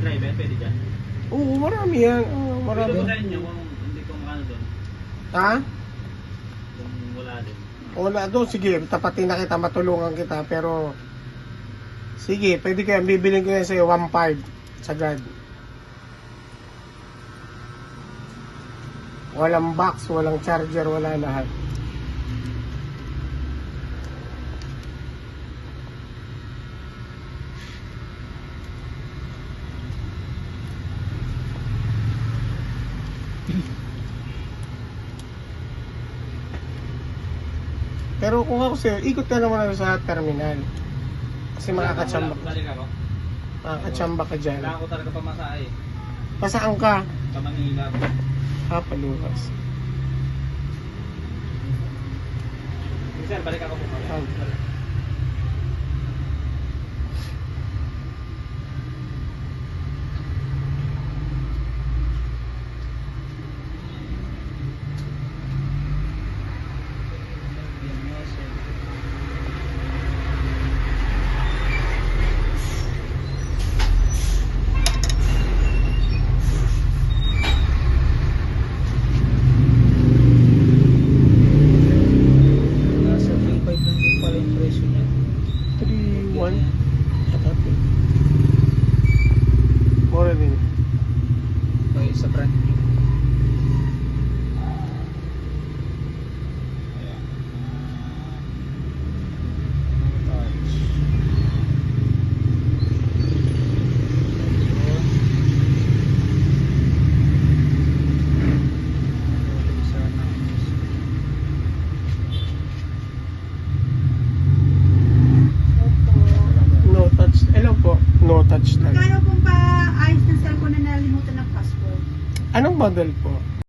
driver, pwede dyan. Oo, marami yan. Marami. Pwede ko sa inyo kung hindi ko makano doon. Ha? Kung wala din. Wala doon. Sige, tapatin na kita, matulungan kita. Pero, sige, pwede kaya, bibiling ko yan sa'yo 1.5 sagad. Walang box, walang charger, wala lahat. Pero kung ako sir, ikot ka naman ako sa terminal. Kasi makakatsamba ka. Balik ako. Makakatsamba ka dyan. Kailangan ko talaga pamasahe. Pasaan ka? Sa Manila. Paluwas. Sir, balik ako po. Nasa 3.5 lang din pala yung presyo niya. 3.1. Katapi. Mura din. Okay, sa brand new. No touch. Hello po. No touch tag. Kaya kung pa ayos ng cellphone na nalimutan ng password. Anong model po?